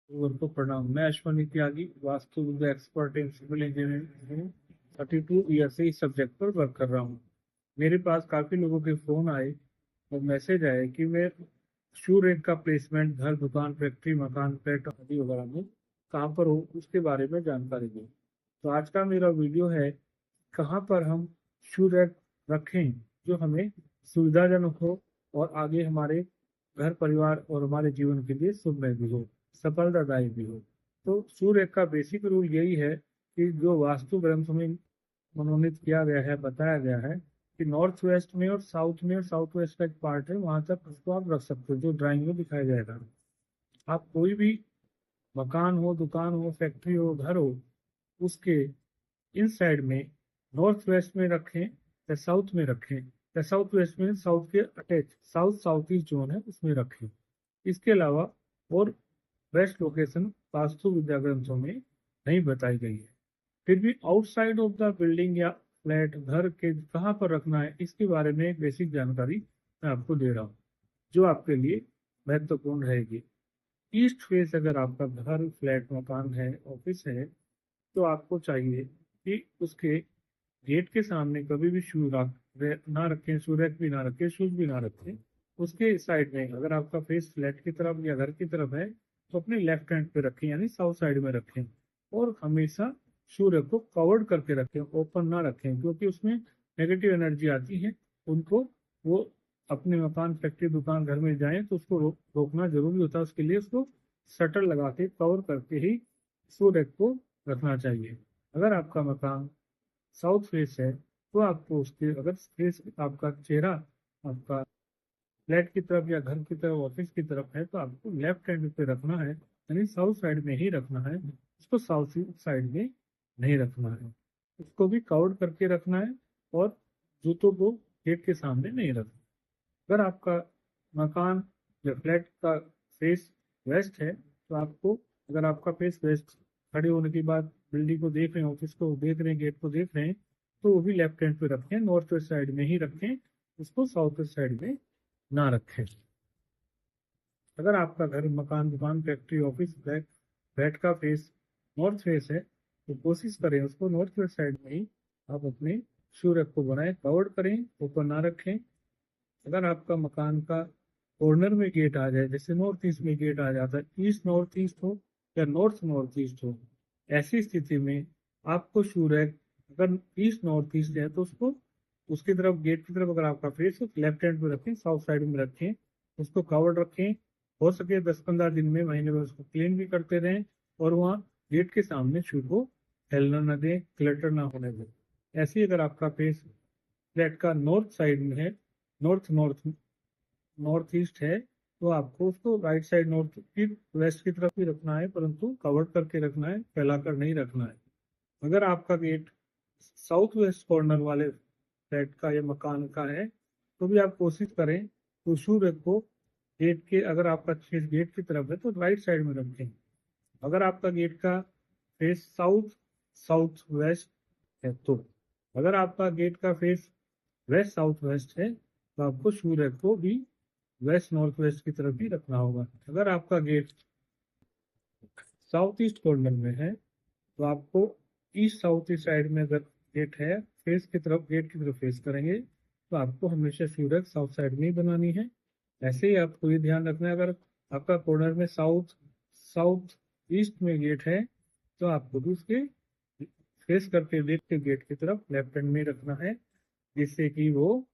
को प्रणाम। मैं अश्वनी त्यागी, वास्तु विद्या एक्सपर्ट इन सिविल इंजीनियरिंग हूँ। 32 ईयर से इस सब्जेक्ट पर वर्क कर रहा हूँ। मेरे पास काफी लोगों के फोन आए और मैसेज आए कि वे शू रेक का प्लेसमेंट घर, दुकान, फैक्ट्री, मकान, फ्लैट आदि वगैरह में कहाँ पर हो, उसके बारे में जानकारी दें। तो आज का मेरा वीडियो है कहाँ पर हम शू रैक रखें जो हमें सुविधाजनक हो और आगे हमारे घर परिवार और हमारे जीवन के लिए शुभमय भी हो, सफलतादायक भी हो। तो शू रैक का बेसिक रूल यही है कि जो वास्तु ग्रंथ में मनोनीत किया गया है, बताया गया है कि नॉर्थ वेस्ट में और साउथ वेस्ट का एक पार्ट है, वहां तक उसको आप रख सकते हो, जो ड्राइंग में दिखाया जाएगा। आप कोई भी मकान हो, दुकान हो, फैक्ट्री हो, घर हो, उसके इन साइड में नॉर्थ वेस्ट में रखें या साउथ में रखें, या साउथ वेस्ट में साउथ के अटैच साउथ ईस्ट जोन है उसमें रखें। इसके अलावा और बेस्ट लोकेशन वास्तु विद्या ग्रंथों में नहीं बताई गई है। फिर भी आउटसाइड ऑफ द बिल्डिंग या फ्लैट, घर के कहाँ पर रखना है, इसके बारे में एक बेसिक जानकारी मैं आपको दे रहा हूँ जो आपके लिए महत्वपूर्ण रहेगी। ईस्ट फेस अगर आपका घर, फ्लैट, मकान है, ऑफिस है, तो आपको चाहिए कि उसके गेट के सामने कभी भी शू ना रखें, शू रैक भी ना रखें, शूज भी ना रखें। उसके साइड में अगर आपका फेस फ्लैट की तरफ या घर की तरफ है तो अपने लेफ्ट हैंड पे रखें, यानी साउथ साइड में रखें। और हमेशा शू रैक को कवर्ड करके रखें, ओपन ना रखें, क्योंकि उसमें नेगेटिव एनर्जी आती है। उनको वो अपने मकान, फैक्ट्री, दुकान, घर में जाएं तो उसको रोकना जरूरी होता है। उसके लिए उसको शटर लगा के कवर करके ही शू रैक को रखना चाहिए। अगर आपका मकान साउथ फेस है तो आपको उसके, अगर फेस आपका चेहरा आपका फ्लैट की तरफ या घर की तरफ, ऑफिस की तरफ है, तो आपको लेफ्ट हैंड पे रखना है, यानी साउथ साइड में ही रखना है। उसको साउथ साइड में नहीं रखना है। उसको भी कवर्ड करके रखना है और जूतों को गेट के सामने नहीं रखना। अगर आपका मकान या फ्लैट का फेस वेस्ट है तो आपको, अगर आपका फेस वेस्ट, खड़े होने के बाद बिल्डिंग को देख रहे हैं, ऑफिस को देख रहे हैं, गेट को देख रहे हैं, तो वो भी लेफ्ट हैंड पे रखें, नॉर्थ वेस्ट साइड में ही रखें, उसको साउथ वेस्ट साइड में ना रखें। अगर आपका घर, मकान, दुकान, फैक्ट्री, ऑफिस, फ्लैट फ्लैट का फेस नॉर्थ फेस है तो कोशिश करें उसको नॉर्थ वेस्ट साइड में ही आप अपने शू रैक को बनाएं, कवर्ड करें, ऊपर ना रखें। अगर आपका मकान का कॉर्नर में गेट आ जाए, जैसे नॉर्थ ईस्ट में गेट आ जाता है, ईस्ट नॉर्थ ईस्ट हो या नॉर्थ नॉर्थ ईस्ट हो, ऐसी स्थिति में आपको शू रैक, अगर ईस्ट नॉर्थ ईस्ट है तो उसको उसकी तरफ, गेट की तरफ अगर आपका फेस हो, लेफ्ट हैंड में रखें, साउथ साइड में रखें, उसको कवर्ड रखें। हो सके 10-15 दिन में, महीने में उसको क्लीन भी करते रहें और वहाँ गेट के सामने शू को फैलना न दें, क्लटर ना होने दें। ऐसे ही अगर आपका फेस फ्लैट का नॉर्थ साइड में है, नॉर्थ नॉर्थ नॉर्थ ईस्ट है, तो आपको उसको राइट साइड, नॉर्थ की वेस्ट की तरफ ही रखना है, परंतु कवर्ड करके रखना है, फैलाकर नहीं रखना है। अगर आपका गेट साउथ वेस्ट कॉर्नर वाले फ्लैट का या मकान का है तो भी आप कोशिश करें तो शू रैक को गेट के, अगर आपका फेस गेट की तरफ है तो राइट साइड में रखें। अगर आपका गेट का फेस साउथ साउथ वेस्ट है तो, अगर आपका गेट का फेस वेस्ट साउथ वेस्ट है तो आपको शू रैक को भी वेस्ट नॉर्थ वेस्ट की तरफ ही रखना होगा। अगर आपका गेट साउथ ईस्ट कॉर्नर में है तो आपको ईस्ट साउथ ईस्ट साइड में, अगर गेट है फेस की तरफ, गेट की तरफ फेस करेंगे तो आपको हमेशा शू रैक साउथ साइड में ही बनानी है। ऐसे ही आपको ये ध्यान रखना है, अगर आपका कॉर्नर में साउथ साउथ ईस्ट में गेट है तो आपको भी उसके फेस करके देख के गेट की तरफ लेफ्ट हैंड में रखना है, जिससे कि वो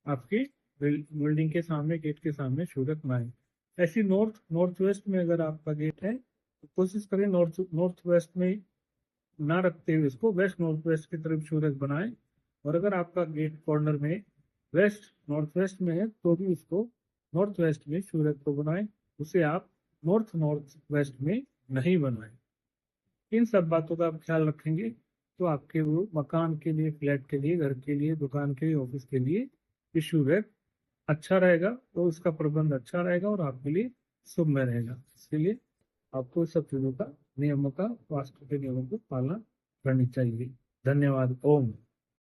आपकी बिल्डिंग के सामने, गेट के सामने शू रैक ना आए। ऐसी नॉर्थ नॉर्थ वेस्ट में अगर आपका गेट है तो कोशिश करें नॉर्थ नॉर्थ वेस्ट में ना रखते हुए इसको वेस्ट नॉर्थ वेस्ट की तरफ शू रैक बनाएं। और अगर आपका गेट कॉर्नर में वेस्ट नॉर्थ वेस्ट में है तो भी उसको नॉर्थ वेस्ट में शू रैक को बनाएं, उसे आप नॉर्थ नॉर्थ वेस्ट में नहीं बनाएं। इन सब बातों का आप ख्याल रखेंगे तो आपके वो मकान के लिए, फ्लैट के लिए, घर के लिए, दुकान के लिए, ऑफिस के लिए ये शू रैक अच्छा रहेगा, तो उसका प्रबंध अच्छा रहेगा और आपके लिए शुभ में रहेगा। इसलिए आपको सब चीजों का, नियमों का, वास्तु के नियमों को पालना करनी चाहिए। धन्यवाद। ओम।